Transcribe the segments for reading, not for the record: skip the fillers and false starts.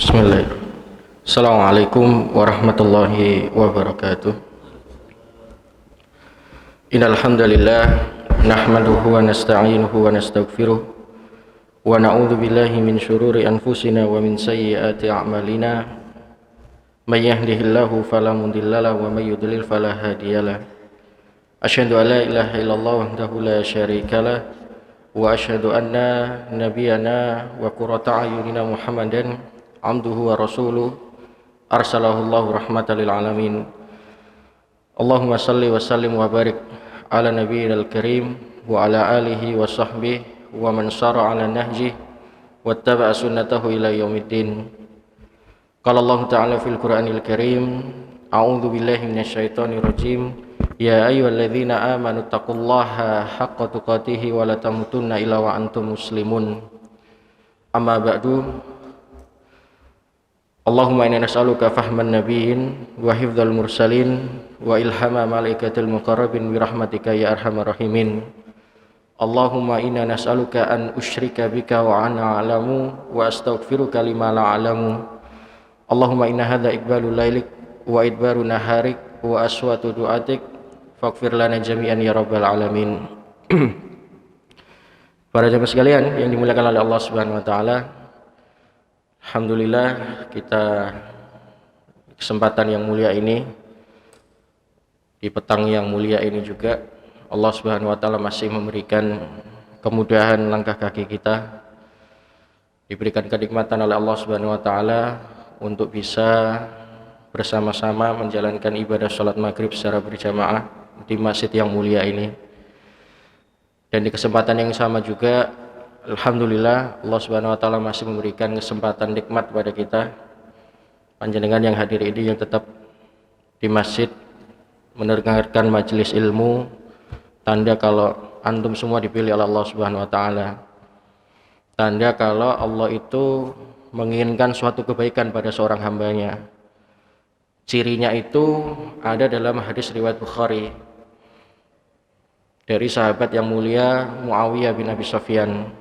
Bismillah. Assalamualaikum warahmatullahi wabarakatuh. Innal hamdalillah nahmaduhu wa nasta'inuhu wa nastaghfiruh wa na'udzu billahi min syururi anfusina wa min sayyiati a'malina. May yahdihillahu fala mudhillalah wa may yudlil fala hadiyalah. Asyhadu an la ilaha illallah wahdahu la syarikalah wa asyhadu anna nabiyyana wa qurrata a'yunina Muhammadan abduhu wa rasuluh arsalahullahu rahmatan lil alamin. Allahumma salli wa sallim wa barik ala nabiyyil karim wa ala alihi wa sahbihi wa man sara ala nahjih wattaba'a sunnatahu ila yaumiddin. Qala Allah ta'ala fil Qur'anil Karim, a'udzu billahi minasyaitonir rajim. Ya ayyuhalladzina amanu taqullaha haqqa tuqatih wa la tamutunna illa wa antum muslimun. Amma ba'du. Allahumma inna nas'aluka fahman nabiyyin wa hifdzal mursalin wa ilhama malaikatil muqarrabin bi rahmatika ya arhamar rahimin. Allahumma inna nas'aluka an usyrika bika wa ana a'lamu wa astaghfiruka lima la a'lamu. Allahumma inna hadza iqbalul lailik wa idbaru naharik wa aswatu du'atik faghfir lana jami'an ya rabbal alamin. Para jemaah sekalian yang dimuliakan oleh Allah Subhanahu wa taala, alhamdulillah kita kesempatan yang mulia ini, di petang yang mulia ini juga Allah Subhanahu wa taala masih memberikan kemudahan langkah kaki kita, diberikan kenikmatan oleh Allah Subhanahu wa taala untuk bisa bersama-sama menjalankan ibadah sholat maghrib secara berjamaah di masjid yang mulia ini. Dan di kesempatan yang sama juga alhamdulillah Allah Subhanahu wa taala masih memberikan kesempatan nikmat pada kita panjenengan yang hadir ini, yang tetap di masjid mendengarkan majelis ilmu, tanda kalau antum semua dipilih oleh Allah Subhanahu wa taala. Tanda kalau Allah itu menginginkan suatu kebaikan pada seorang hambanya. Cirinya itu ada dalam hadis riwayat Bukhari dari sahabat yang mulia Muawiyah bin Abi Sufyan.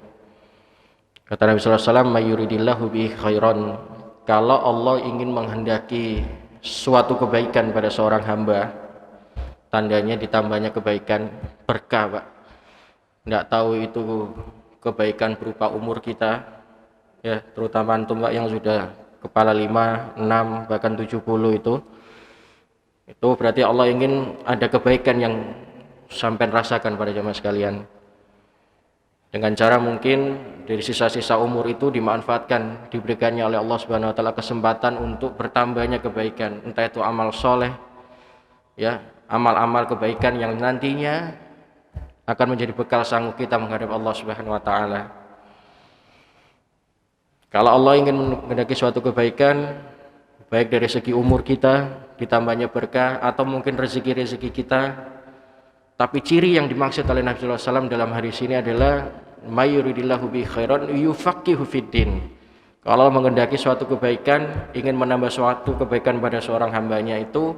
Kata Nabi sallallahu alaihi wasallam, "Mayuridillahu bihi khairan." Kalau Allah ingin menghendaki suatu kebaikan pada seorang hamba, tandanya ditambahnya kebaikan berkah, Pak. Enggak tahu itu kebaikan berupa umur kita, ya, terutama antum Pak yang sudah kepala 5, 6, bahkan 70 itu berarti Allah ingin ada kebaikan yang sampai rasakan pada jemaah sekalian. Dengan cara mungkin dari sisa-sisa umur itu dimanfaatkan, diberikannya oleh Allah Subhanahu wa taala kesempatan untuk bertambahnya kebaikan, entah itu amal soleh, ya, amal-amal kebaikan yang nantinya akan menjadi bekal sanggup kita menghadap Allah Subhanahu wa taala. Kalau Allah ingin menghendaki suatu kebaikan, baik dari segi umur kita, ditambahnya berkah, atau mungkin rezeki-rezeki kita, tapi ciri yang dimaksud oleh Nabi sallallahu alaihi wasallam dalam hadis ini adalah mayuridillahu bi khairan yufaqihu fiddin. Kalau menghendaki suatu kebaikan, ingin menambah suatu kebaikan pada seorang hambanya, itu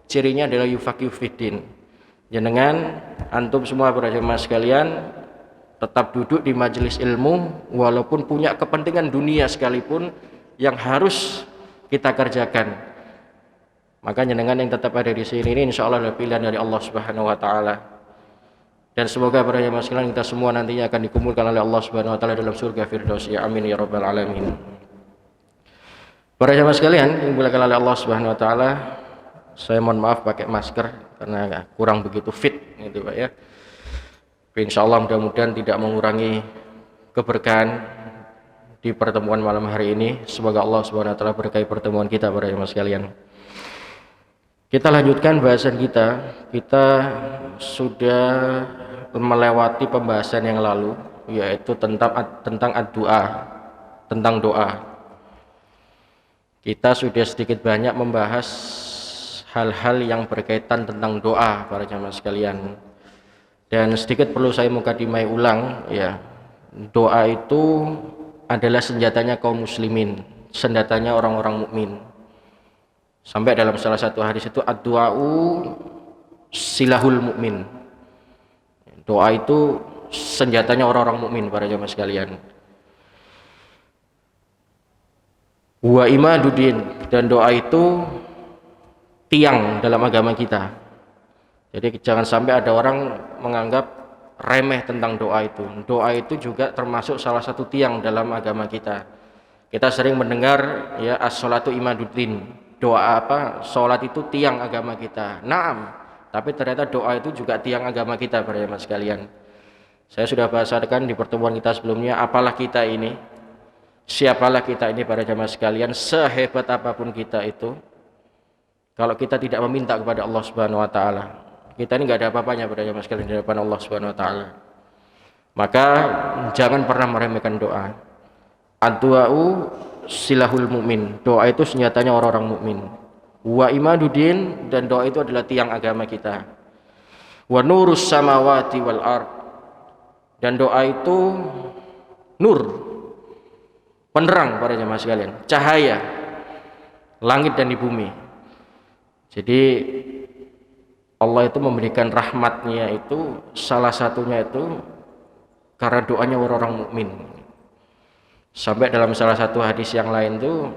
cirinya adalah yufaqihu fiddin. Jenengan antum semua para jemaah sekalian tetap duduk di majelis ilmu walaupun punya kepentingan dunia sekalipun yang harus kita kerjakan. Maka jenengan yang tetap ada di sini ini insyaallah adalah pilihan dari Allah Subhanahu wa taala. Dan semoga para jemaah sekalian kita semua nantinya akan dikumpulkan oleh Allah Subhanahu wa taala dalam surga Firdaus. Ya amin ya rabbal alamin. Para jemaah sekalian yang dimuliakan oleh Allah Subhanahu wa taala, saya mohon maaf pakai masker karena kurang begitu fit gitu Pak ya. Insyaallah mudah-mudahan tidak mengurangi keberkahan di pertemuan malam hari ini. Semoga Allah Subhanahu wa taala berkahi pertemuan kita para jemaah sekalian. Kita lanjutkan bahasan kita. Kita sudah melewati pembahasan yang lalu, yaitu tentang ad-doa, tentang doa. Kita sudah sedikit banyak membahas hal-hal yang berkaitan tentang doa para jemaah sekalian. Dan sedikit perlu saya mukadimai ulang, ya. Doa itu adalah senjatanya kaum muslimin, senjatanya orang-orang mukmin. Sampai dalam salah satu hadis itu ad-du'a'u silahul mukmin. Doa itu senjatanya orang-orang mukmin para jemaah sekalian. Wa imaduddin, dan doa itu tiang dalam agama kita. Jadi jangan sampai ada orang menganggap remeh tentang doa itu. Doa itu juga termasuk salah satu tiang dalam agama kita. Kita sering mendengar ya as-sholatu imaduddin. Doa apa? Salat itu tiang agama kita. Naam, tapi ternyata doa itu juga tiang agama kita para jemaah sekalian. Saya sudah bahasakan di pertemuan kita sebelumnya, apalah kita ini? Siapalah kita ini para jemaah sekalian, sehebat apapun kita itu, kalau kita tidak meminta kepada Allah Subhanahu wa taala, kita ini enggak ada apa-apanya para jemaah sekalian di hadapan Allah Subhanahu wa taala. Maka jangan pernah meremehkan doa. Ad-du'u silahul mu'min. Doa itu senjatanya orang-orang mukmin. Wa imaduddin, dan doa itu adalah tiang agama kita. Wa nurus samawati wal ard, dan doa itu nur, penerang para jemaah sekalian, cahaya langit dan di bumi. Jadi Allah itu memberikan rahmatnya itu salah satunya itu karena doanya orang-orang mukmin. Sampai dalam salah satu hadis yang lain tuh,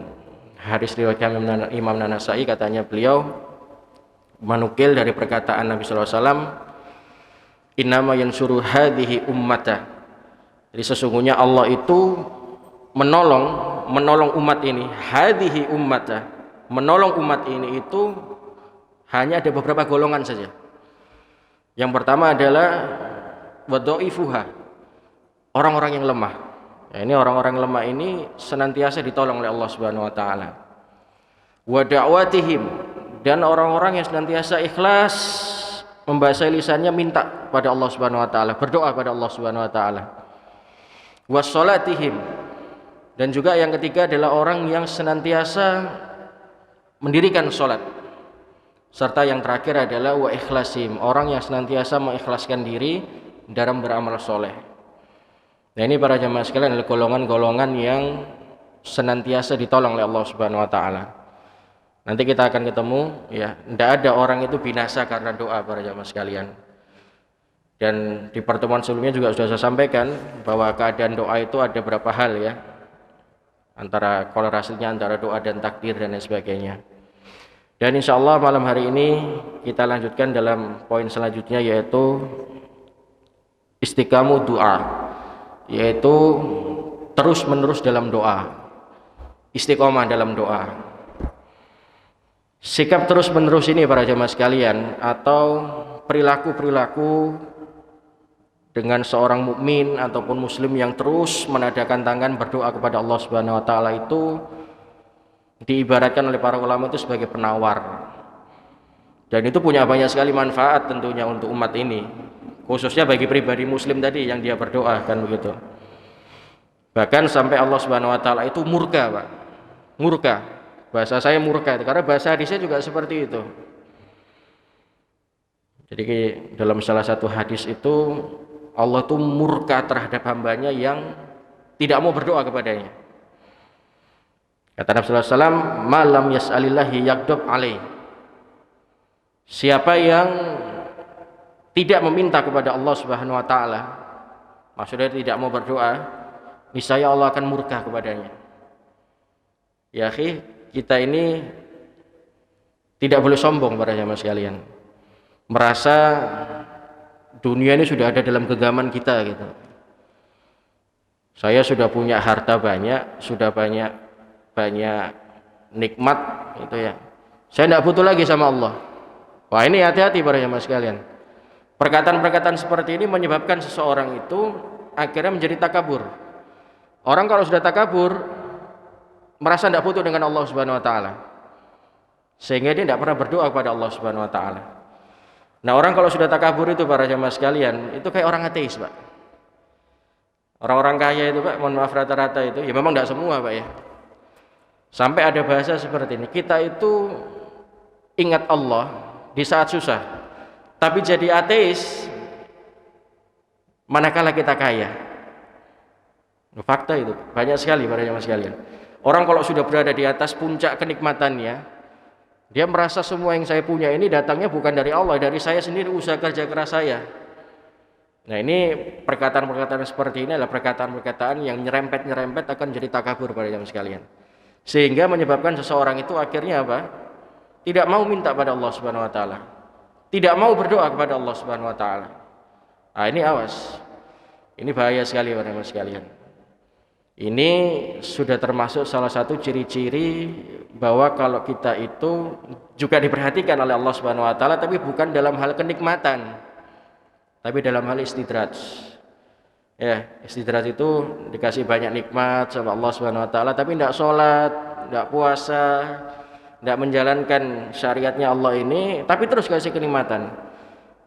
hadis riwayat Imam An-Nasa'i, katanya beliau menukil dari perkataan Nabi sallallahu alaihi wasallam, innama yansuru hadhihi ummata. Jadi sesungguhnya Allah itu menolong umat ini, hadhihi ummata, menolong umat ini itu hanya ada beberapa golongan saja. Yang pertama adalah wadha'ifuha, orang-orang yang lemah. Ya, ini orang-orang lemah ini senantiasa ditolong oleh Allah Subhanahu wa taala. Wa da'watihim, dan orang-orang yang senantiasa ikhlas membasahi lisannya minta pada Allah Subhanahu wa taala, berdoa pada Allah Subhanahu wa taala. Wa sholatihim, dan juga yang ketiga adalah orang yang senantiasa mendirikan sholat. Serta yang terakhir adalah wa ikhlasim, orang yang senantiasa mengikhlaskan diri dalam beramal soleh. Nah, ini para jamaah sekalian adalah golongan-golongan yang senantiasa ditolong oleh Allah Subhanahu wa taala. Nanti kita akan ketemu ya, tidak ada orang itu binasa karena doa para jamaah sekalian. Dan di pertemuan sebelumnya juga sudah saya sampaikan bahwa keadaan doa itu ada beberapa hal ya. Antara korelasinya antara doa dan takdir dan lain sebagainya. Dan insya Allah malam hari ini kita lanjutkan dalam poin selanjutnya, yaitu istiqamu doa, yaitu terus menerus dalam doa, istiqomah dalam doa. Sikap terus menerus ini para jamaah sekalian, atau perilaku-perilaku dengan seorang mukmin ataupun muslim yang terus menadahkan tangan berdoa kepada Allah Subhanahu wa taala, itu diibaratkan oleh para ulama itu sebagai penawar. Dan itu punya banyak sekali manfaat tentunya untuk umat ini, khususnya bagi pribadi muslim tadi yang dia berdoa, kan begitu. Bahkan sampai Allah Subhanahu wa taala itu murka, Pak. Murka. Bahasa saya murka itu karena bahasa hadisnya juga seperti itu. Jadi dalam salah satu hadis itu Allah itu murka terhadap hambanya yang tidak mau berdoa kepadanya. Kata Nabi sallallahu alaihi wasallam, malam yas'alillahi yaghdab alaih. Siapa yang tidak meminta kepada Allah Subhanahu wa taala, maksudnya tidak mau berdoa, niscaya Allah akan murka kepadanya. Ya akhi, kita ini tidak boleh sombong para jamaah sekalian, merasa dunia ini sudah ada dalam genggaman kita gitu. Saya sudah punya harta banyak, sudah banyak nikmat itu ya. Saya tidak butuh lagi sama Allah. Wah, ini hati-hati para jamaah sekalian. Perkataan-perkataan seperti ini menyebabkan seseorang itu akhirnya menjadi takabur. Orang kalau sudah takabur, merasa tidak butuh dengan Allah Subhanahu wa taala, sehingga dia tidak pernah berdoa kepada Allah Subhanahu wa taala. Nah, orang kalau sudah takabur itu para jamaah sekalian, itu kayak orang ateis, Pak. Orang-orang kaya itu, Pak, mohon maaf, rata-rata itu, ya memang tidak semua, Pak ya. Sampai ada bahasa seperti ini, kita itu ingat Allah di saat susah, tapi jadi ateis manakala kita kaya. Fakta itu, banyak sekali para jamaah sekalian. Orang kalau sudah berada di atas puncak kenikmatannya, dia merasa semua yang saya punya ini datangnya bukan dari Allah, dari saya sendiri, usaha kerja keras saya. Nah, ini perkataan-perkataan seperti ini adalah perkataan-perkataan yang nyerempet-nyerempet akan jadi takabur pada jamaah sekalian. Sehingga menyebabkan seseorang itu akhirnya apa? Tidak mau minta pada Allah Subhanahu wa taala. Tidak mau berdoa kepada Allah Subhanahu wa taala. Ah, ini awas. Ini bahaya sekali para jemaah sekalian. Ini sudah termasuk salah satu ciri-ciri bahwa kalau kita itu juga diperhatikan oleh Allah Subhanahu wa taala, tapi bukan dalam hal kenikmatan, tapi dalam hal istidraj. Ya, istidraj itu dikasih banyak nikmat sama Allah Subhanahu wa taala tapi tidak sholat, tidak puasa, tidak menjalankan syariatnya Allah ini, tapi terus kasih kenikmatan.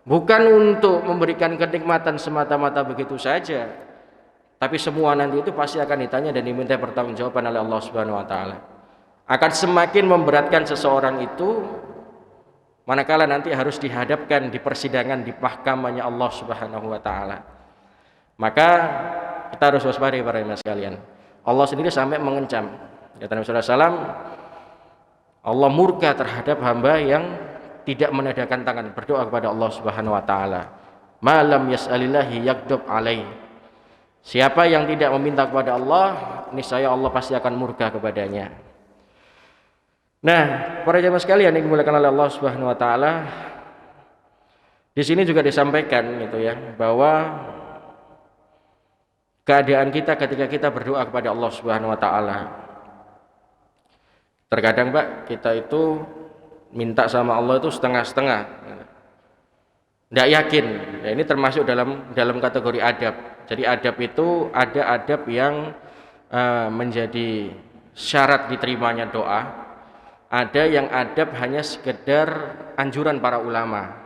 Bukan untuk memberikan kenikmatan semata-mata begitu saja, tapi semua nanti itu pasti akan ditanya dan diminta pertanggungjawaban oleh Allah Subhanahu wa taala. Akan semakin memberatkan seseorang itu manakala nanti harus dihadapkan di persidangan di mahkamahnya Allah Subhanahu wa taala. Maka kita harus waspada para jemaah sekalian. Allah sendiri sampai mengancam. Kata Nabi sallallahu alaihi wasallam, Allah murka terhadap hamba yang tidak menadahkan tangan berdoa kepada Allah Subhanahu wa taala. Malam yas'alillahi yaghdab alaihi. Siapa yang tidak meminta kepada Allah, niscaya Allah pasti akan murka kepadanya. Nah, para jemaah sekalian yang dimuliakan oleh Allah Subhanahu wa taala, di sini juga disampaikan gitu ya, bahwa keadaan kita ketika kita berdoa kepada Allah Subhanahu wa taala. Terkadang Pak, kita itu minta sama Allah itu setengah-setengah. Tidak yakin. Nah, ini termasuk dalam kategori adab. Jadi adab itu ada adab yang menjadi syarat diterimanya doa. Ada yang adab hanya sekedar anjuran para ulama.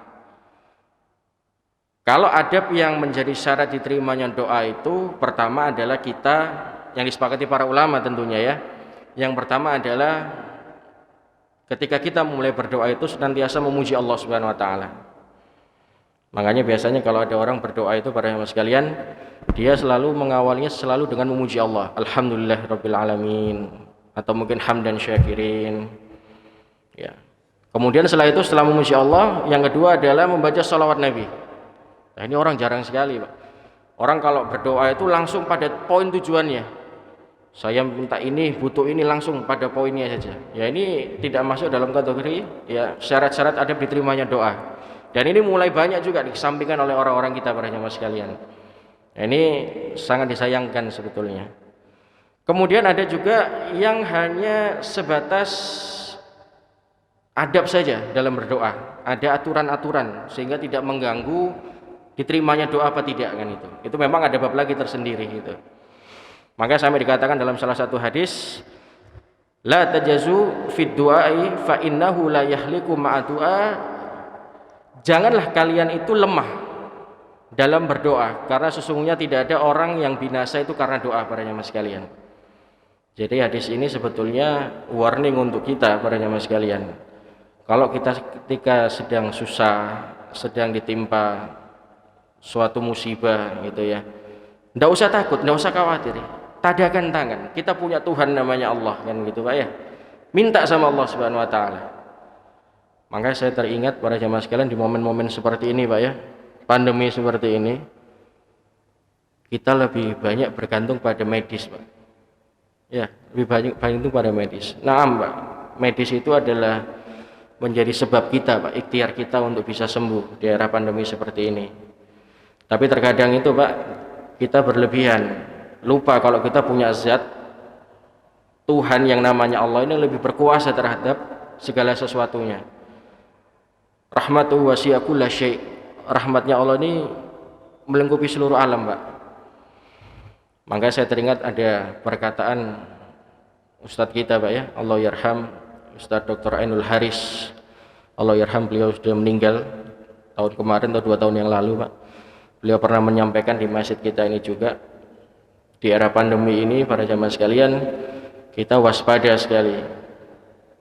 Kalau adab yang menjadi syarat diterimanya doa itu pertama adalah kita yang disepakati para ulama tentunya ya. Yang pertama adalah ketika kita mulai berdoa itu senantiasa memuji Allah Subhanahu wa taala. Makanya biasanya kalau ada orang berdoa itu para jemaah sekalian, dia selalu mengawalinya selalu dengan memuji Allah. Alhamdulillahirabbil alamin atau mungkin hamdan syakirin. Ya. Kemudian setelah memuji Allah, yang kedua adalah membaca shalawat Nabi. Nah, ini orang jarang sekali Pak. Orang kalau berdoa itu langsung pada poin tujuannya. Saya minta ini, butuh ini, langsung pada poinnya saja. Ya ini tidak masuk dalam kategori ya syarat-syarat adab diterimanya doa. Dan ini mulai banyak juga disampaikan oleh orang-orang kita para jemaah sekalian. Nah, ini sangat disayangkan sebetulnya. Kemudian ada juga yang hanya sebatas adab saja dalam berdoa. Ada aturan-aturan sehingga tidak mengganggu diterimanya doa apa tidak kan itu. Itu memang ada bab lagi tersendiri gitu. Maka sampai dikatakan dalam salah satu hadis, la tajazu fid du'ai fa innahu la yahliku ma'a du'a. Janganlah kalian itu lemah dalam berdoa karena sesungguhnya tidak ada orang yang binasa itu karena doa para jemaah sekalian. Jadi hadis ini sebetulnya warning untuk kita para jemaah sekalian. Kalau kita ketika sedang susah, sedang ditimpa suatu musibah gitu ya, tidak usah takut, tidak usah khawatir, tadahkan tangan, kita punya Tuhan namanya Allah kan gitu Pak ya, minta sama Allah Subhanahu wa taala. Maka saya teringat para jamaah sekalian di momen-momen seperti ini Pak ya, pandemi seperti ini, kita lebih banyak bergantung pada medis Pak ya, lebih banyak bergantung pada medis. Nah Pak, medis itu adalah menjadi sebab kita Pak, ikhtiar kita untuk bisa sembuh di era pandemi seperti ini. Tapi terkadang itu Pak, kita berlebihan, lupa kalau kita punya zat Tuhan yang namanya Allah ini lebih berkuasa terhadap segala sesuatunya. Rahmatuhu wasi'a kulla syai'. Rahmatnya Allah ini melingkupi seluruh alam Pak. Maka saya teringat ada perkataan Ustadz kita Pak ya, Allah yarham, Ustadz Dr. Ainul Haris, Allah yarham, beliau sudah meninggal tahun kemarin atau 2 tahun yang lalu Pak. Beliau pernah menyampaikan di masjid kita ini juga, di era pandemi ini para jamaah sekalian, kita waspada sekali.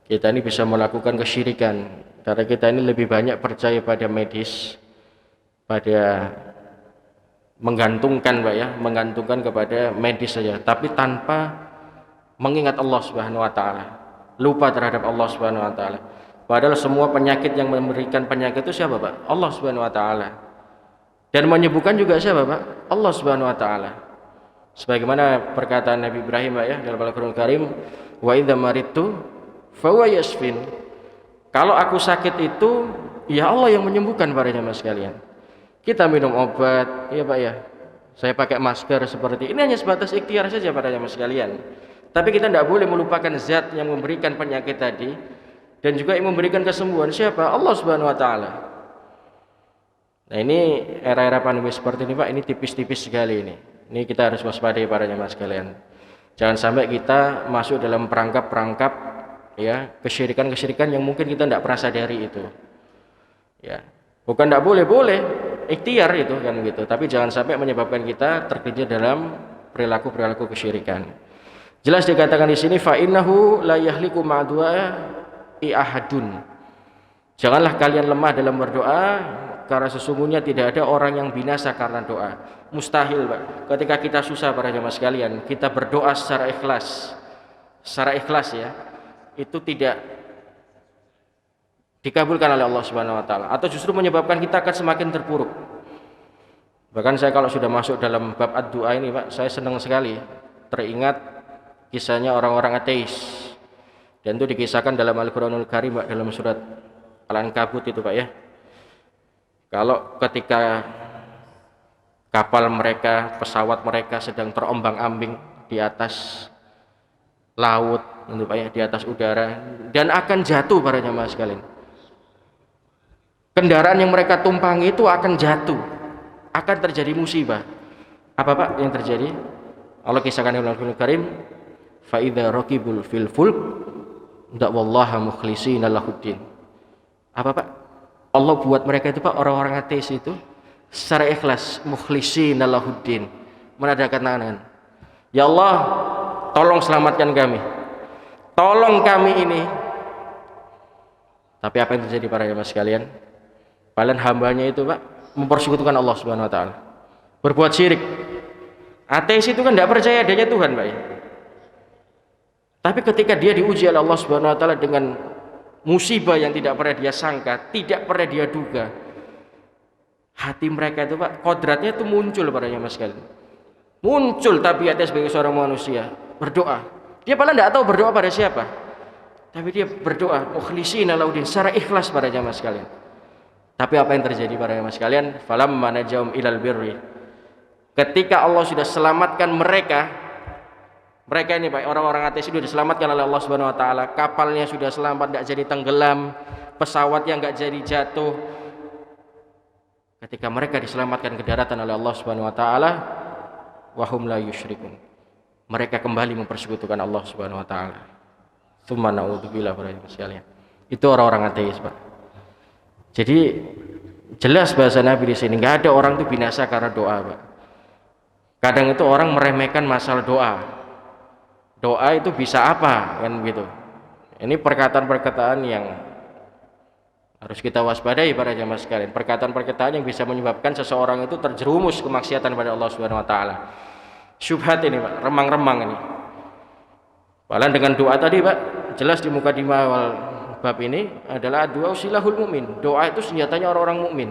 Kita ini bisa melakukan kesyirikan karena kita ini lebih banyak percaya pada medis, pada menggantungkan Pak ya, menggantungkan kepada medis saja, tapi tanpa mengingat Allah Subhanahu wa taala. Lupa terhadap Allah Subhanahu wa taala. Padahal semua penyakit yang memberikan penyakit itu siapa Pak? Allah Subhanahu wa taala. Dan menyembuhkan juga siapa Pak? Allah Subhanahu wa taala. Sebagaimana perkataan Nabi Ibrahim Pak ya dalam Al-Qur'anul Karim, wa idza maridtu fahuwa yashfin. Kalau aku sakit itu ya Allah yang menyembuhkan para jamaah sekalian. Kita minum obat, ya Pak ya. Saya pakai masker seperti ini hanya sebatas ikhtiar saja para jamaah sekalian. Tapi kita tidak boleh melupakan zat yang memberikan penyakit tadi dan juga yang memberikan kesembuhan. Siapa? Allah Subhanahu wa taala. Nah, ini era-era pandemi seperti ini Pak, ini tipis-tipis sekali ini. Ini kita harus waspadai para jamaah sekalian. Jangan sampai kita masuk dalam perangkap-perangkap ya kesyirikan-kesyirikan yang mungkin kita tidak pernah sadari itu. Ya, bukan tidak boleh, ikhtiar itu kan gitu. Tapi jangan sampai menyebabkan kita terkejar dalam perilaku-perilaku kesyirikan. Jelas dikatakan di sini fa innahu la yahliku ma'du'a ahadun. Janganlah kalian lemah dalam berdoa karena sesungguhnya tidak ada orang yang binasa karena doa. Mustahil Pak. Ketika kita susah para jamaah sekalian, kita berdoa secara ikhlas. Secara ikhlas ya. Itu tidak dikabulkan oleh Allah Subhanahu wa taala atau justru menyebabkan kita akan semakin terpuruk. Bahkan saya kalau sudah masuk dalam bab ad-du'a ini Pak, saya senang sekali teringat kisahnya orang-orang ateis. Dan itu dikisahkan dalam Al-Qur'anul Karim Pak, dalam surat Al-Ankabut itu Pak ya. Kalau ketika kapal mereka, pesawat mereka sedang terombang-ambing di atas laut, Pak ya, di atas udara dan akan jatuh para jamaah sekalian. Kendaraan yang mereka tumpangi itu akan jatuh, akan terjadi musibah. Apa Pak yang terjadi? Allah kisahkan dalam Al-Qur'anul Karim, fa idza raqibul fil fulk da'wallaha mukhlishina lahuddin. Apa Pak? Allah buat mereka itu Pak, orang-orang ateis itu secara ikhlas, mukhlishina lahuddin, menadakan tangan. Ya Allah, tolong selamatkan kami. Tolong kami ini. Tapi apa yang terjadi para jamaah sekalian? Padahal hambanya itu Pak mempersekutukan Allah Subhanahu wa taala. Berbuat syirik. Ateis itu kan tidak percaya adanya Tuhan Pak ya. Tapi ketika dia diuji oleh Allah Subhanahu wa taala dengan musibah yang tidak pernah dia sangka, tidak pernah dia duga, hati mereka itu Pak, kodratnya itu muncul pada jamaah sekalian. Muncul tabiatnya sebagai seorang manusia, berdoa. Dia paling tidak tahu berdoa pada siapa, tapi dia berdoa mukhlishina lahuddin, secara ikhlas pada jamaah sekalian. Tapi apa yang terjadi pada jamaah sekalian? Falamma najahum ilal birri. Ketika Allah sudah selamatkan mereka ini Pak, orang-orang ateis itu sudah diselamatkan oleh Allah Subhanahu wa taala, kapalnya sudah selamat, tidak jadi tenggelam, pesawatnya enggak jadi jatuh. Ketika mereka diselamatkan ke daratan oleh Allah Subhanahu wa taala, wahum la yusyrikun. Mereka kembali mempersekutukan Allah Subhanahu wa taala. Tsumma na'udzubillah sekalian. Itu orang-orang ateis, Pak. Jadi jelas bahasa Nabi di sini, enggak ada orang itu binasa karena doa, Pak. Kadang itu orang meremehkan masalah doa. Doa itu bisa apa kan gitu. Ini perkataan-perkataan yang harus kita waspadai para jamaah sekalian. Perkataan-perkataan yang bisa menyebabkan seseorang itu terjerumus kemaksiatan pada Allah Subhanahu wa taala. Syubhat ini Pak, remang-remang ini. Padahal dengan doa tadi Pak, jelas di mukadimah awal bab ini adalah doa silahul mukmin. Doa itu senjatanya orang-orang mukmin.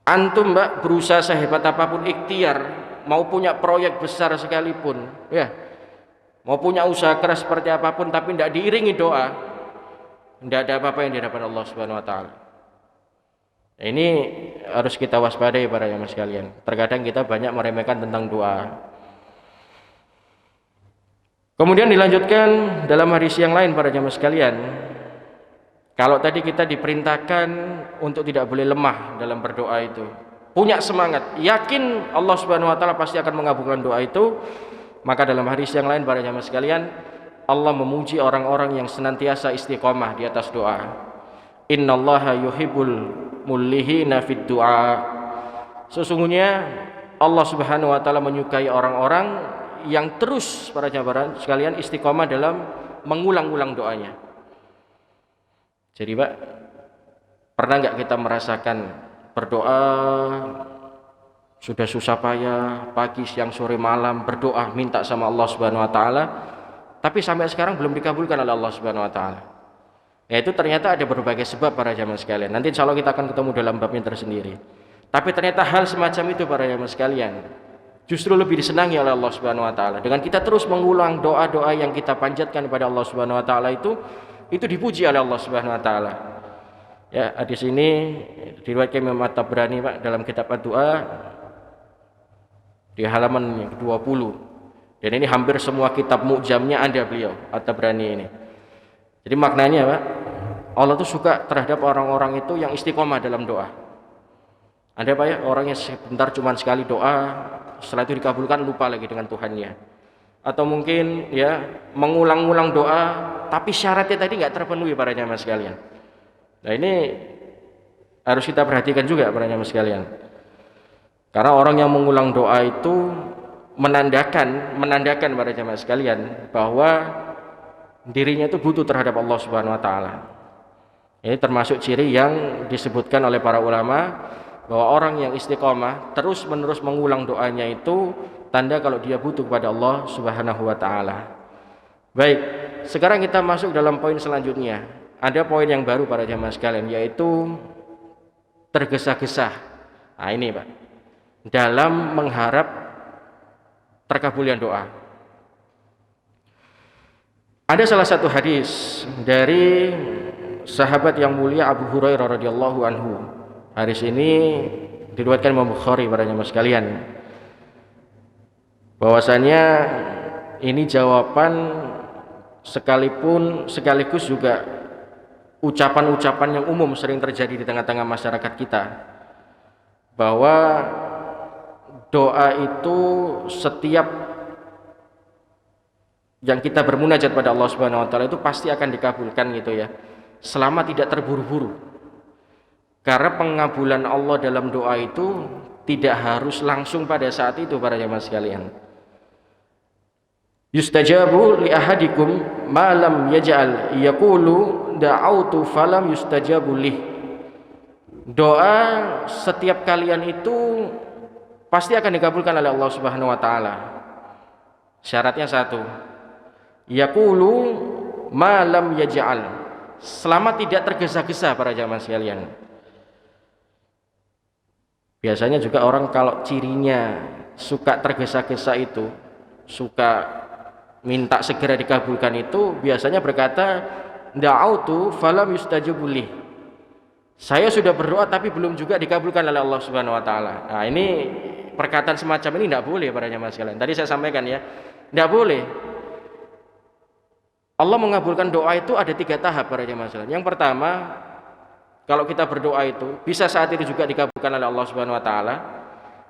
Antum Mbak berusaha sehebat apapun ikhtiar, mau punya proyek besar sekalipun, ya, mau punya usaha keras seperti apapun, tapi tidak diiringi doa, tidak ada apa-apa yang didapat Allah Subhanahu wa taala. Nah, ini harus kita waspadai para jamaah sekalian. Terkadang kita banyak meremehkan tentang doa. Kemudian dilanjutkan dalam hadis yang lain para jamaah sekalian. Kalau tadi kita diperintahkan untuk tidak boleh lemah dalam berdoa itu, punya semangat, yakin Allah Subhanahu wa taala pasti akan mengabulkan doa itu. Maka dalam hadis yang lain para jamaah sekalian, Allah memuji orang-orang yang senantiasa istiqomah di atas doa. Innallaha yuhibbul mullihina fid du'a. Sesungguhnya Allah Subhanahu wa taala menyukai orang-orang yang terus para jamaah sekalian istiqomah dalam mengulang-ulang doanya. Jadi Pak, pernah nggak kita merasakan berdoa sudah susah payah, pagi, siang, sore, malam berdoa minta sama Allah Subhanahu wa taala, tapi sampai sekarang belum dikabulkan oleh Allah Subhanahu wa taala. Yaitu ternyata ada berbagai sebab para jamaah sekalian. Nanti insya Allah kita akan ketemu dalam babnya tersendiri. Tapi ternyata hal semacam itu para jamaah sekalian, justru lebih disenangi oleh Allah Subhanahu wa taala. Dengan kita terus mengulang doa-doa yang kita panjatkan kepada Allah Subhanahu wa taala itu dipuji oleh Allah Subhanahu wa taala. Ya, hadis ini diriwayatkan Imam At-Tabrani Pak dalam kitab Ad-Du'a di halaman 20. Dan ini hampir semua kitab mu'jamnya ada beliau At-Tabrani ini. Jadi maknanya Pak, Allah tuh suka terhadap orang-orang itu yang istiqomah dalam doa. Ada Pak ya, orang yang sebentar cuma sekali doa, setelah itu dikabulkan lupa lagi dengan Tuhannya. Atau mungkin ya mengulang-ulang doa tapi syaratnya tadi nggak terpenuhi para jamaah sekalian. Nah ini harus kita perhatikan juga para jamaah sekalian. Karena orang yang mengulang doa itu menandakan para jamaah sekalian bahwa dirinya itu butuh terhadap Allah Subhanahu wa taala. Ini termasuk ciri yang disebutkan oleh para ulama bahwa orang yang istiqomah terus-menerus mengulang doanya itu tanda kalau dia butuh kepada Allah Subhanahu wa taala. Baik, sekarang kita masuk dalam poin selanjutnya. Ada poin yang baru para jamaah sekalian, yaitu tergesa-gesa. Nah ini Pak, dalam mengharap terkabulnya doa. Ada salah satu hadis dari sahabat yang mulia Abu Hurairah radhiyallahu anhu. Hadis ini diriwayatkan Imam Bukhari para jamaah sekalian. Bahwasanya ini jawaban sekaligus juga ucapan-ucapan yang umum sering terjadi di tengah-tengah masyarakat kita. Bahwa doa itu setiap yang kita bermunajat pada Allah Subhanahu wa taala itu pasti akan dikabulkan gitu ya. Selama tidak terburu-buru. Karena pengabulan Allah dalam doa itu tidak harus langsung pada saat itu para jamaah sekalian. Yustajabu li ahadikum ma lam yaj'al yaqulu da'autu falam yustajabu lih. Doa setiap kalian itu pasti akan dikabulkan oleh Allah Subhanahu wa taala. Syaratnya satu. Yaqulu ma lam yaj'al. Selama tidak tergesa-gesa para jamaah sekalian. Biasanya juga orang kalau cirinya suka tergesa-gesa itu, suka minta segera dikabulkan itu, biasanya berkata, da'autu falam yustajabu li. Saya sudah berdoa tapi belum juga dikabulkan oleh Allah Subhanahu wa taala. Nah, ini perkataan semacam ini tidak boleh para jamaah sekalian. Tadi saya sampaikan ya, tidak boleh. Allah mengabulkan doa itu ada 3 tahap para jamaah sekalian. Yang pertama, kalau kita berdoa itu bisa saat itu juga dikabulkan oleh Allah Subhanahu wa taala.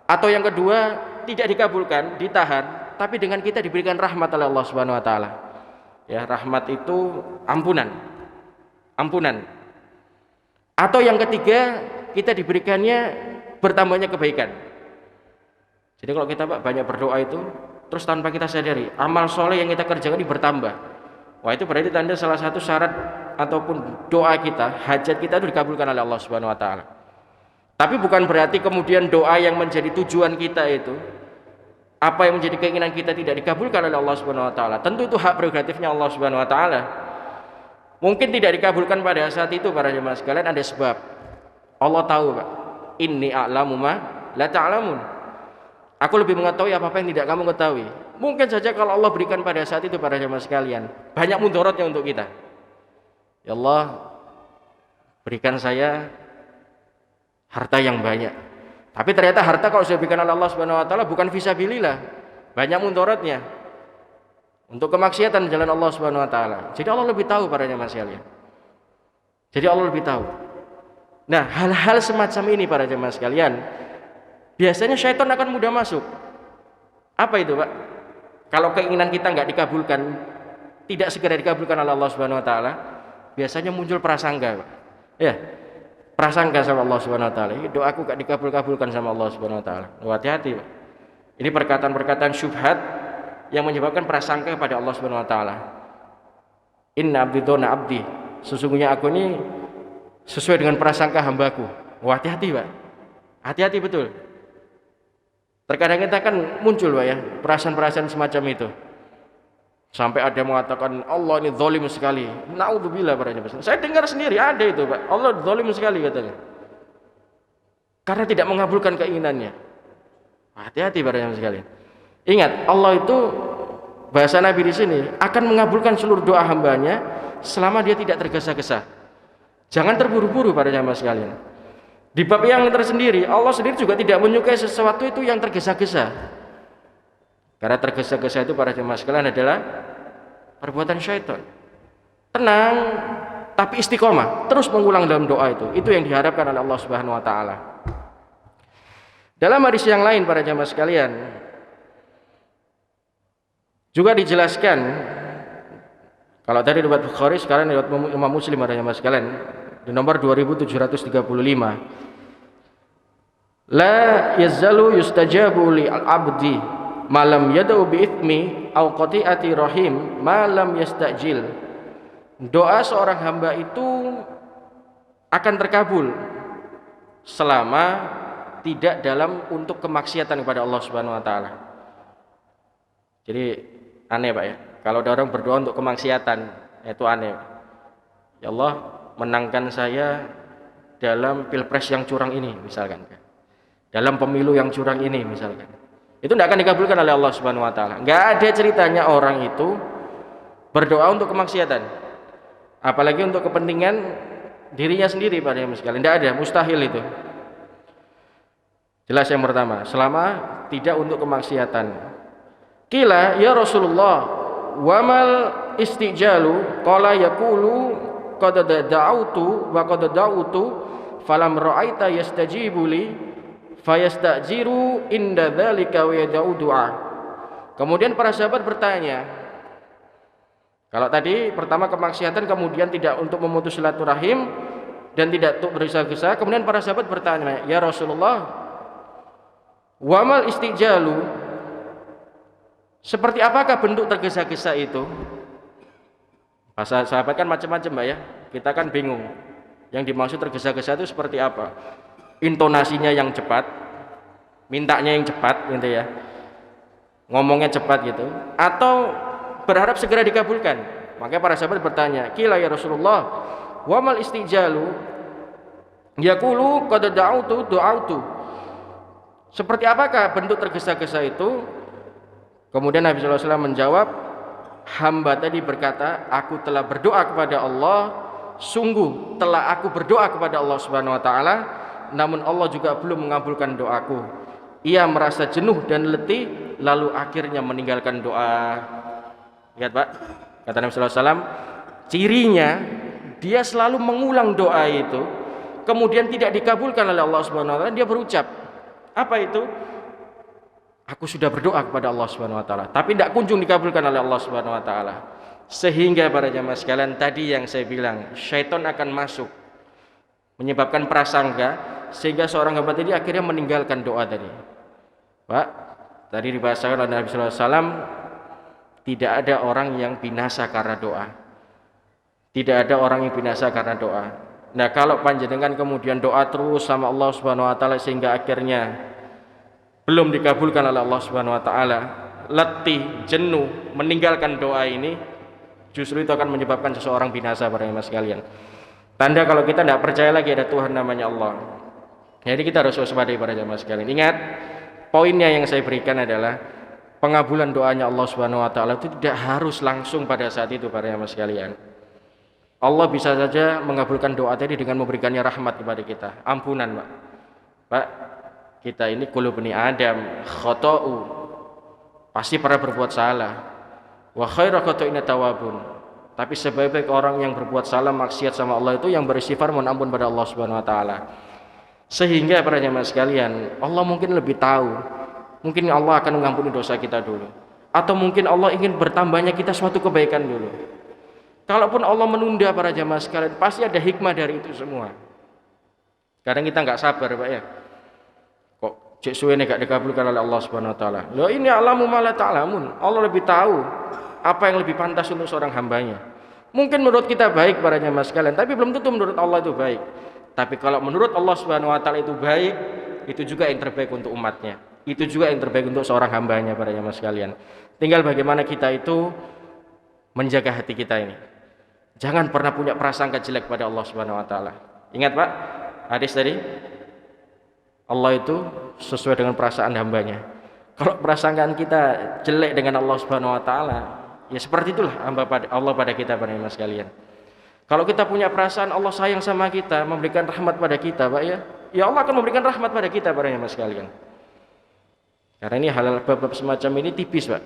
Atau yang kedua, tidak dikabulkan, ditahan, tapi dengan kita diberikan rahmat oleh Allah Subhanahu wa taala. Ya, rahmat itu ampunan. Atau yang ketiga, kita diberikannya bertambahnya kebaikan. Jadi kalau kita Pak banyak berdoa itu terus tanpa kita sadari, amal soleh yang kita kerjakan ini bertambah. Wah, itu berarti tanda salah satu syarat ataupun doa kita, hajat kita itu dikabulkan oleh Allah Subhanahu wa taala. Tapi bukan berarti kemudian doa yang menjadi tujuan kita itu, apa yang menjadi keinginan kita tidak dikabulkan oleh Allah Subhanahu wa taala. Tentu itu hak prerogatifnya Allah Subhanahu wa taala. Mungkin tidak dikabulkan pada saat itu para jemaah sekalian ada sebab. Allah tahu, Pak. Inni a'lamu ma la ta'lamun. Aku lebih mengetahui apa yang tidak kamu ketahui. Mungkin saja kalau Allah berikan pada saat itu para jemaah sekalian, banyak mudaratnya untuk kita. Ya Allah, berikan saya harta yang banyak. Tapi ternyata harta kalau sudah diberikan oleh Allah Subhanahu wa taala bukan fisabilillah. Banyak mudaratnya. Untuk kemaksiatan jalan Allah Subhanahu wa taala. Jadi Allah lebih tahu para jemaah sekalian. Jadi Allah lebih tahu. Nah, hal-hal semacam ini para jemaah sekalian, biasanya syaitan akan mudah masuk. Apa itu, Pak? Kalau keinginan kita enggak dikabulkan, tidak segera dikabulkan oleh Allah Subhanahu wa taala, biasanya muncul prasangka, Pak. Ya. Prasangka sama Allah Subhanahu wa taala. Doaku enggak dikabul-kabulkan sama Allah Subhanahu wa taala. Hati-hati, Pak. Ini perkataan-perkataan syubhat yang menyebabkan prasangka kepada Allah Subhanahu wa taala. Inna abdi dona abdi. Sesungguhnya aku ini sesuai dengan prasangka hambaku. Wah, hati-hati, Pak. Hati-hati betul. Terkadang kita kan muncul, Pak ya, perasaan-perasaan semacam itu. Sampai ada yang mengatakan Allah ini zalim sekali. Naudzubillah para jemaah. Saya dengar sendiri ada itu, Pak. Allah zalim sekali katanya. Karena tidak mengabulkan keinginannya. Hati-hati para jamaah sekalian. Ingat, Allah itu bahasa Nabi di sini akan mengabulkan seluruh doa hambanya selama dia tidak tergesa-gesa. Jangan terburu-buru para jamaah sekalian. Di bab yang tersendiri, Allah sendiri juga tidak menyukai sesuatu itu yang tergesa-gesa. Karena tergesa-gesa itu para jamaah sekalian adalah perbuatan syaitan. Tenang, tapi istiqomah, terus mengulang dalam doa itu. Itu yang diharapkan oleh Allah Subhanahu wa taala. Dalam hadis yang lain para jamaah sekalian juga dijelaskan, kalau tadi riwayat Bukhari, sekarang riwayat Imam Muslim para jamaah sekalian di nomor 2735. La yazzalu yustajabu li al-abdi malam yad'u bi itsmi aw qati'ati rahim malam yastajil. Doa seorang hamba itu akan terkabul selama tidak dalam untuk kemaksiatan kepada Allah Subhanahu wa taala. Jadi aneh Pak ya, kalau ada orang berdoa untuk kemaksiatan, itu aneh. Ya Allah, menangkan saya dalam pilpres yang curang ini misalkan, dalam pemilu yang curang ini misalkan, itu tidak akan dikabulkan oleh Allah Subhanahu wa taala. Nggak ada ceritanya orang itu berdoa untuk kemaksiatan, apalagi untuk kepentingan dirinya sendiri pada yang sekalian. Tidak ada, mustahil itu. Jelas yang pertama, selama tidak untuk kemaksiatan. Qila ya Rasulullah, wamal istijalu qala yaqulu qad da'autu wa qad da'utu falam ra'aita yastajibu li fayastajiru inda dzalika wa yad'u du'a. Kemudian para sahabat bertanya, kalau tadi pertama kemaksiatan, kemudian tidak untuk memutus silaturahim dan tidak untuk bergesa-gesa, kemudian para sahabat bertanya, ya Rasulullah, wamal istijalu, seperti apakah bentuk tergesa-gesa itu? Bahasa sahabat kan macam-macam Mbak ya, kita kan bingung yang dimaksud tergesa-gesa itu seperti apa. Intonasinya yang cepat, mintanya yang cepat gitu ya, ngomongnya cepat gitu, atau berharap segera dikabulkan. Makanya para sahabat bertanya, qila ya Rasulullah, wamal istijalu yaqulu qad da'autu du'autu, seperti apakah bentuk tergesa-gesa itu? Kemudian Nabi SAW menjawab, hamba tadi berkata, aku telah berdoa kepada Allah, sungguh telah aku berdoa kepada Allah Subhanahu wa taala, namun Allah juga belum mengabulkan doaku. Ia merasa jenuh dan letih, lalu akhirnya meninggalkan doa. Lihat Pak, kata Nabi SAW, cirinya dia selalu mengulang doa itu, kemudian tidak dikabulkan oleh Allah Subhanahu wa taala, dia berucap, apa itu? Aku sudah berdoa kepada Allah Subhanahu wa taala, tapi tidak kunjung dikabulkan oleh Allah Subhanahu wa taala. Sehingga para jamaah sekalian, tadi yang saya bilang, syaitan akan masuk, menyebabkan prasangka, sehingga seorang hamba tadi akhirnya meninggalkan doa tadi. Pak, tadi dibahasakan oleh Nabi sallallahu alaihi wasallam, tidak ada orang yang binasa karena doa. Tidak ada orang yang binasa karena doa. Nah, kalau panjenengan kemudian doa terus sama Allah Subhanahu wa taala sehingga akhirnya belum dikabulkan oleh Allah Subhanahu wa taala, letih, jenuh, meninggalkan doa ini, justru itu akan menyebabkan seseorang binasa para jemaah sekalian. Tanda kalau kita tidak percaya lagi ada Tuhan namanya Allah. Jadi kita harus waspadai para jemaah sekalian. Ingat, poinnya yang saya berikan adalah pengabulan doanya Allah Subhanahu wa taala itu tidak harus langsung pada saat itu para jemaah sekalian. Allah bisa saja mengabulkan doa tadi dengan memberikannya rahmat kepada kita, ampunan, Pak. Pak, kita ini kullu bani Adam khata'u, pasti pernah berbuat salah. Wa khairu khata'ina tawabun. Tapi sebaik-baik orang yang berbuat salah maksiat sama Allah itu yang beristighfar mohon ampun pada Allah Subhanahu wa taala. Sehingga para jemaah sekalian, Allah mungkin lebih tahu. Mungkin Allah akan mengampuni dosa kita dulu. Atau mungkin Allah ingin bertambahnya kita suatu kebaikan dulu. Kalaupun Allah menunda para jemaah sekalian, pasti ada hikmah dari itu semua. Kadang kita nggak sabar, Pak ya. Kok cek suwe nek gak dikabulkan oleh Allah Subhanahu wa taala. Loh, ini alamu ma la ta'lamun. Allah lebih tahu apa yang lebih pantas untuk seorang hambanya. Mungkin menurut kita baik para jemaah sekalian, tapi belum tentu menurut Allah itu baik. Tapi kalau menurut Allah Subhanahu wa taala itu baik, itu juga yang terbaik untuk umatnya. Itu juga yang terbaik untuk seorang hambanya para jemaah sekalian. Tinggal bagaimana kita itu menjaga hati kita ini. Jangan pernah punya prasangka jelek pada Allah Subhanahu wa taala. Ingat Pak, hadis tadi Allah itu sesuai dengan perasaan hambanya. Kalau perasaan kita jelek dengan Allah Subhanahu wa taala, ya seperti itulah Allah pada kita para jemaah sekalian. Kalau kita punya perasaan Allah sayang sama kita, memberikan rahmat pada kita, Pak ya Allah akan memberikan rahmat pada kita para jemaah sekalian. Karena ini hal-hal bab semacam ini tipis, Pak.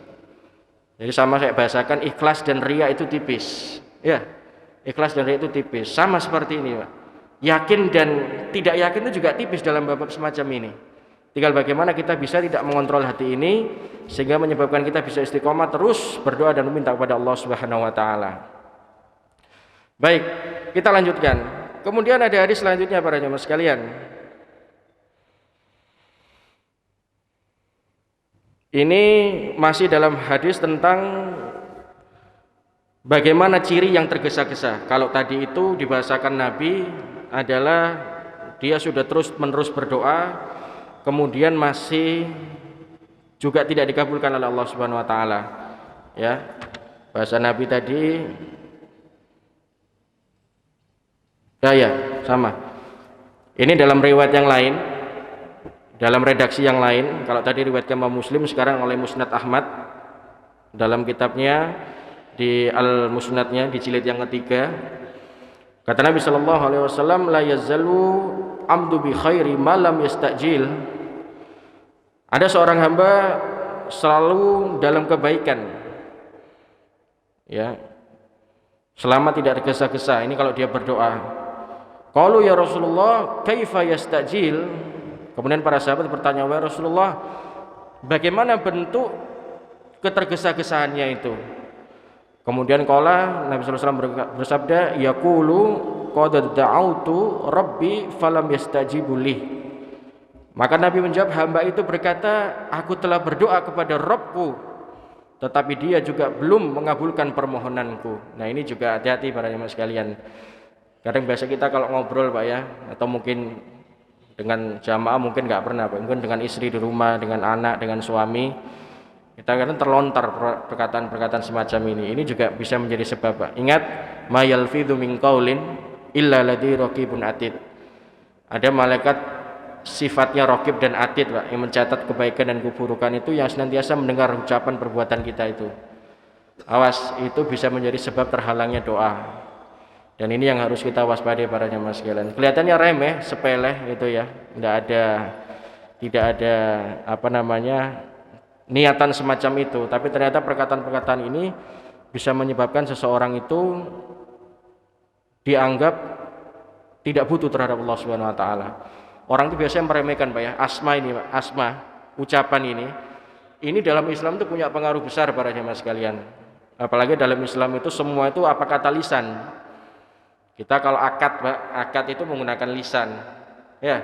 Jadi sama saya bahasakan ikhlas dan riya itu tipis. Ya. Ikhlas dan riya itu tipis. Sama seperti ini, Pak. Yakin dan tidak yakin itu juga tipis dalam bab semacam ini. Tinggal bagaimana kita bisa tidak mengontrol hati ini sehingga menyebabkan kita bisa istiqomah terus berdoa dan meminta kepada Allah Subhanahu wa taala. Baik, kita lanjutkan. Kemudian ada hadis selanjutnya para jemaah sekalian. Ini masih dalam hadis tentang bagaimana ciri yang tergesa-gesa. Kalau tadi itu dibahasakan Nabi adalah dia sudah terus-menerus berdoa, kemudian masih juga tidak dikabulkan oleh Allah Subhanahu wa taala. Ya. Bahasa Nabi tadi ya, sama. Ini dalam riwayat yang lain, dalam redaksi yang lain. Kalau tadi riwayat Imam Muslim, sekarang oleh Musnad Ahmad dalam kitabnya di Al-Musnadnya di jilid yang ketiga. Kata Nabi sallallahu alaihi wasallam, la yazzalu amdu bi khairi ma lam yastajil. Ada seorang hamba selalu dalam kebaikan. Ya. Selama tidak tergesa-gesa. Ini kalau dia berdoa. Qalu ya Rasulullah, kaifa yastajil? Kemudian para sahabat bertanya, "Wahai Rasulullah, bagaimana bentuk ketergesa-gesaannya itu?" Kemudian qala Nabi sallallahu alaihi wasallam bersabda, yaqulu qad da'autu rabbi falam yastajibu li. Maka Nabi menjawab, hamba itu berkata, aku telah berdoa kepada Rabbku, tetapi dia juga belum mengabulkan permohonanku. Nah, ini juga hati-hati para jemaah sekalian. Kadang biasa kita kalau ngobrol, Pak ya, atau mungkin dengan jamaah mungkin nggak pernah, Pak. Mungkin dengan istri di rumah, dengan anak, dengan suami, kita kadang terlontar perkataan-perkataan semacam ini. Ini juga bisa menjadi sebab, Pak. Ingat, ma yalfidhu min qaulin illa ladzi raqibun atid. Ada malaikat sifatnya raqib dan atid, Pak, yang mencatat kebaikan dan keburukan itu, yang senantiasa mendengar ucapan perbuatan kita itu. Awas, itu bisa menjadi sebab terhalangnya doa. Dan ini yang harus kita waspadai para jemaah sekalian. Kelihatannya remeh, sepele gitu ya. Tidak ada niatan semacam itu, tapi ternyata perkataan-perkataan ini bisa menyebabkan seseorang itu dianggap tidak butuh terhadap Allah Subhanahu wa taala. Orang itu biasanya meremehkan, Pak ya. Asma, ucapan ini dalam Islam itu punya pengaruh besar para jemaah sekalian. Apalagi dalam Islam itu semua itu apa kata lisan. Kita kalau akad, Pak, akad itu menggunakan lisan. Ya.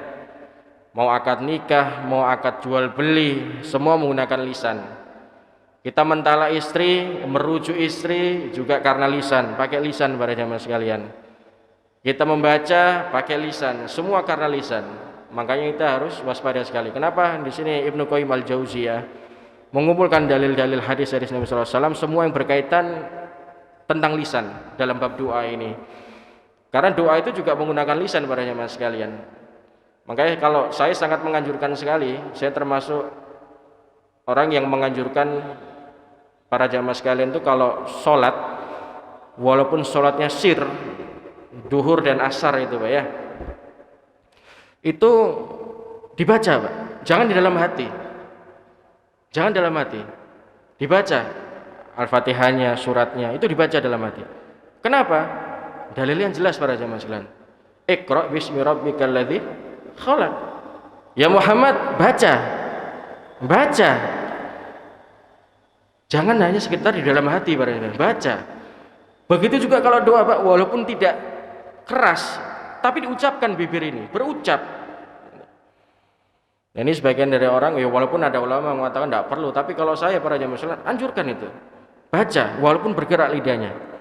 Mau akad nikah, mau akad jual beli, semua menggunakan lisan. Kita mentala istri, merujuk istri juga karena lisan, pakai lisan para jamaah sekalian. Kita membaca pakai lisan, semua karena lisan. Makanya kita harus waspada sekali. Kenapa? Di sini Ibnu Qayyim Al-Jauziyah mengumpulkan dalil-dalil hadis-hadis Nabi sallallahu alaihi wasallam semua yang berkaitan tentang lisan dalam bab doa ini. Karena doa itu juga menggunakan lisan para jamaah sekalian. Makanya kalau saya sangat menganjurkan sekali, saya termasuk orang yang menganjurkan para jamaah sekalian itu kalau sholat, walaupun sholatnya sir, duhur dan asar itu, Pak ya, itu dibaca, Pak. Jangan di dalam hati. Jangan dalam hati. Dibaca Al-Fatihahnya, suratnya, itu dibaca dalam hati. Kenapa? Dalil yang jelas para jamaah sekalian. Iqra bismi rabbikal ladzi khalaq. Ya Muhammad, baca. Jangan hanya sekitar di dalam hati, baca. Begitu juga kalau doa, Pak, walaupun tidak keras, tapi diucapkan bibir ini, berucap. Nah, ini sebagian dari orang, ya walaupun ada ulama yang mengatakan tidak perlu, tapi kalau saya para jamaah sekalian anjurkan itu. Baca, walaupun bergerak lidahnya.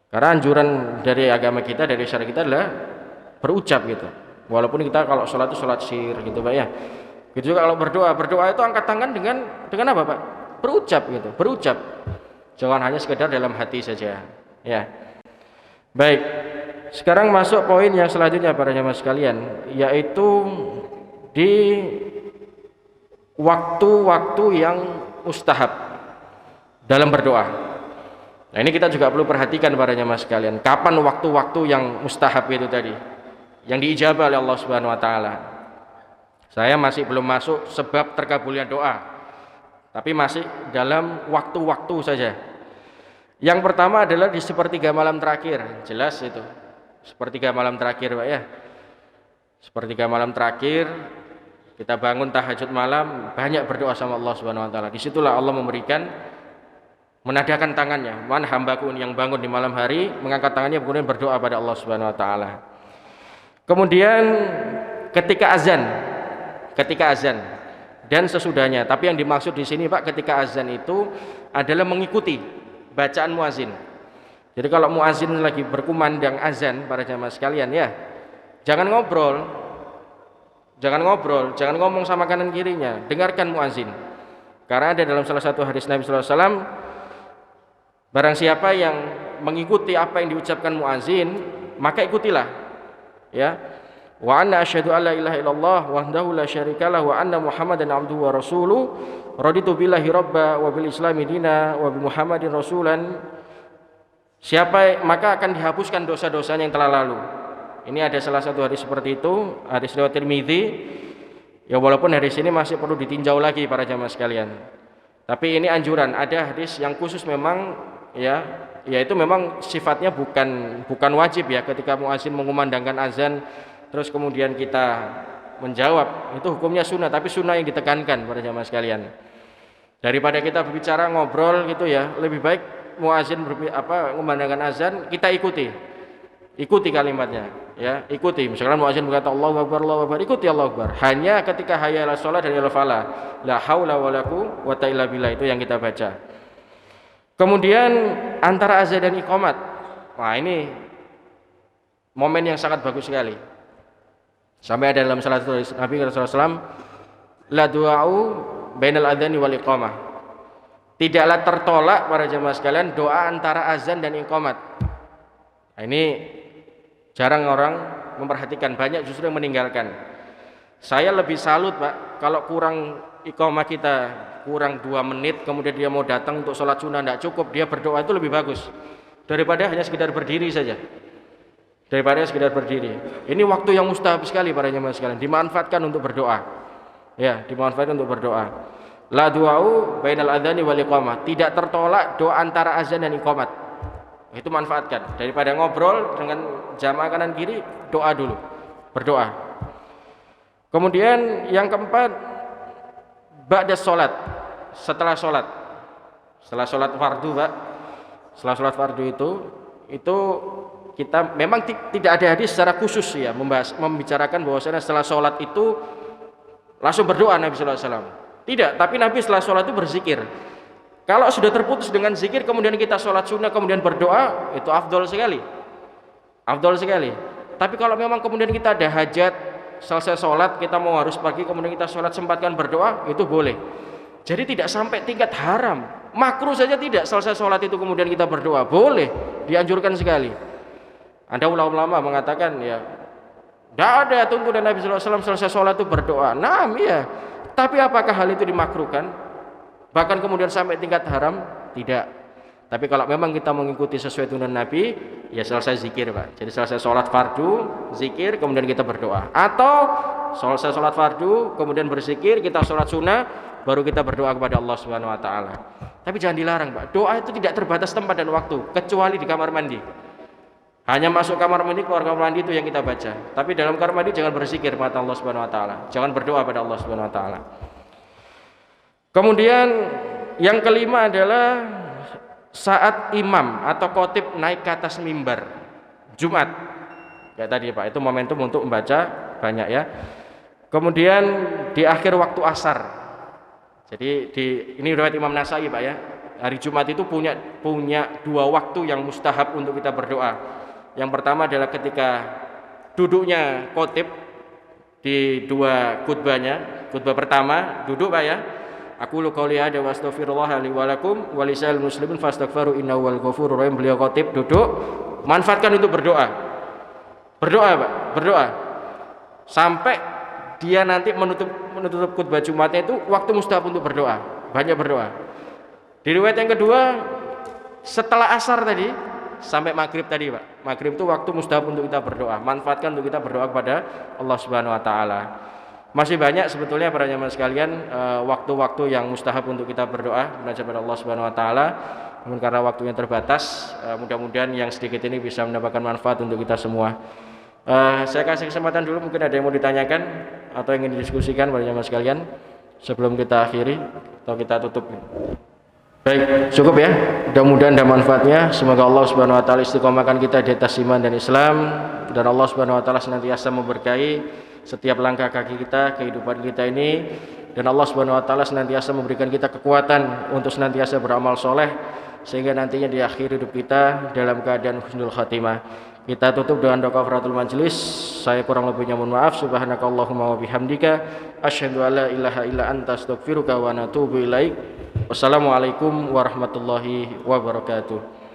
Karena anjuran dari agama kita, dari syariat kita adalah berucap gitu. Walaupun kita kalau sholat itu sholat sir gitu, Pak ya. Gitu juga kalau berdoa itu angkat tangan dengan apa, Pak? Berucap gitu, berucap. Jangan hanya sekedar dalam hati saja. Ya. Baik. Sekarang masuk poin yang selanjutnya para jamaah sekalian, yaitu di waktu-waktu yang mustahab dalam berdoa. Nah, ini kita juga perlu perhatikan para jamaah sekalian, kapan waktu-waktu yang mustahab itu tadi yang diijabah oleh Allah Subhanahu wa taala. Saya masih belum masuk sebab terkabulnya doa, tapi masih dalam waktu-waktu saja. Yang pertama adalah di sepertiga malam terakhir, jelas itu. Sepertiga malam terakhir, Pak ya. Sepertiga malam terakhir kita bangun tahajud malam, banyak berdoa sama Allah Subhanahu wa taala. Disitulah Allah memberikan, menadakan tangannya. Man hambaku yang bangun di malam hari mengangkat tangannya kemudian berdoa pada Allah Subhanahu wa taala. Kemudian ketika azan dan sesudahnya. Tapi yang dimaksud di sini, Pak, ketika azan itu adalah mengikuti bacaan muazin. Jadi kalau muazin lagi berkumandang azan, para jamaah sekalian ya, jangan ngobrol, jangan ngomong sama kanan kirinya, dengarkan muazin. Karena ada dalam salah satu hadis Nabi sallallahu alaihi wasallam, barang siapa yang mengikuti apa yang diucapkan muazin, maka ikutilah. Ya. Wa anna asyhadu alla ilaha illallah wahdahu la syarikalah wa anna muhammadan abduhu wa rasuluh raditu billahi rabba wa bil islami dina wa bi muhammadin rasulan. Siapa maka akan dihapuskan dosa-dosanya yang telah lalu. Ini ada salah satu hadis seperti itu, hadis riwayat Tirmidzi. Ya walaupun hadis ini masih perlu ditinjau lagi para jamaah sekalian. Tapi ini anjuran, ada hadis yang khusus memang ya, yaitu memang sifatnya bukan wajib ya, ketika muazin mengumandangkan azan terus kemudian kita menjawab, itu hukumnya sunnah, tapi sunnah yang ditekankan pada jamaah sekalian. Daripada kita berbicara ngobrol gitu ya, lebih baik muazin mengumandangkan azan, kita ikuti kalimatnya ya, ikuti. Misalkan muazin berkata Allahu akbar, ikuti Allahu akbar. Hanya ketika hayya 'alas shalah dan ya falah, la haula wala quwwata illa billah, itu yang kita baca. Kemudian antara azan dan iqamat, wah ini momen yang sangat bagus sekali. Sampai ada dalam salah satu Nabi sallallahu alaihi wasallam, la du'a'u bainal adzani wal iqamah. Tidaklah tertolak para jemaah sekalian doa antara azan dan iqamat. Nah, ini jarang orang memperhatikan, banyak justru yang meninggalkan. Saya lebih salut, Pak, kalau kurang iqamah kita kurang 2 menit kemudian dia mau datang untuk sholat sunnah tidak cukup, dia berdoa, itu lebih bagus daripada hanya sekedar berdiri saja. Ini waktu yang mustahab sekali para jemaah sekalian, dimanfaatkan untuk berdoa. Ya, dimanfaatkan untuk berdoa. La du'a'u bainal adzani wal iqamah. Tidak tertolak doa antara azan dan iqamat. Itu manfaatkan. Daripada ngobrol dengan jamaah kanan kiri, doa dulu. Berdoa. Kemudian yang keempat, ba'da sholat. Setelah sholat fardu, Pak. Setelah sholat fardu itu kita memang tidak ada hadis secara khusus ya membicarakan bahwasanya setelah sholat itu langsung berdoa Nabi sallallahu alaihi wasallam. Tidak, tapi Nabi setelah sholat itu berzikir. Kalau sudah terputus dengan zikir kemudian kita sholat sunnah kemudian berdoa, itu afdol sekali. Tapi kalau memang kemudian kita ada hajat, selesai sholat kita mau harus pergi kemudian kita sholat sempatkan berdoa, itu boleh. Jadi tidak sampai tingkat haram, makruh saja tidak, selesai sholat itu kemudian kita berdoa, boleh, dianjurkan sekali. Ada ulama mengatakan ya, tidak ada tuntunan Nabi sallallahu alaihi wasallam selesai sholat itu berdoa. Nah, iya. Tapi apakah hal itu dimakruhkan? Bahkan kemudian sampai tingkat haram? Tidak. Tapi kalau memang kita mengikuti sesuai tuntunan Nabi, ya selesai zikir, Pak. Jadi selesai sholat fardu, zikir, kemudian kita berdoa. Atau selesai sholat fardu, kemudian berzikir, kita sholat sunnah, baru kita berdoa kepada Allah Subhanahu Wa Taala. Tapi jangan dilarang, Pak. Doa itu tidak terbatas tempat dan waktu, kecuali di kamar mandi. Hanya masuk kamar mandi, keluar kamar mandi itu yang kita baca. Tapi dalam kamar mandi jangan berzikir kepada Allah Subhanahu Wa Taala. Jangan berdoa pada Allah Subhanahu Wa Taala. Kemudian yang kelima adalah saat imam atau khotib naik ke atas mimbar Jumat. Ya tadi, Pak, itu momentum untuk membaca banyak ya. Kemudian di akhir waktu asar. Jadi ini riwayat Imam Nasai, Pak ya. Hari Jumat itu punya 2 waktu yang mustahab untuk kita berdoa. Yang pertama adalah ketika duduknya khotib di 2 khutbahnya. Khutbah pertama duduk, Pak ya. Aku lu qouli hadza wa astaghfirullah li wa lakum wa lisal muslimin fastaghfiru innahu wal ghafurur rahim. Beliau khotib duduk, manfaatkan untuk berdoa. Berdoa, Pak, berdoa. Sampai dia nanti menutup khutbah Jumatnya itu waktu mustahab untuk berdoa, banyak berdoa. Di riwayat yang kedua, setelah asar tadi sampai maghrib tadi Pak, maghrib itu waktu mustahab untuk kita berdoa, manfaatkan untuk kita berdoa kepada Allah Subhanahu Wa Taala. Masih banyak sebetulnya para jamaah sekalian waktu-waktu yang mustahab untuk kita berdoa munajat kepada Allah Subhanahu Wa Taala. Namun karena waktunya terbatas, mudah-mudahan yang sedikit ini bisa mendapatkan manfaat untuk kita semua. Saya kasih kesempatan dulu, mungkin ada yang mau ditanyakan atau ingin didiskusikan para jamaah sekalian sebelum kita akhiri atau kita tutup. Baik, cukup ya. Mudah-mudahan ada manfaatnya. Semoga Allah Subhanahu Wa Taala istiqomahkan kita di atas iman dan Islam, dan Allah Subhanahu Wa Taala senantiasa memberkahi setiap langkah kaki kita, kehidupan kita ini, dan Allah Subhanahu Wa Taala senantiasa memberikan kita kekuatan untuk senantiasa beramal soleh, sehingga nantinya di akhir hidup kita dalam keadaan husnul khatimah. Kita tutup dengan doa kafaratul majelis. Saya kurang lebihnya mohon maaf. Subhanakallahumma wa bihamdika asyhadu an la ilaha illa anta astaghfiruka wa atubu ilaik. Wassalamualaikum warahmatullahi wabarakatuh.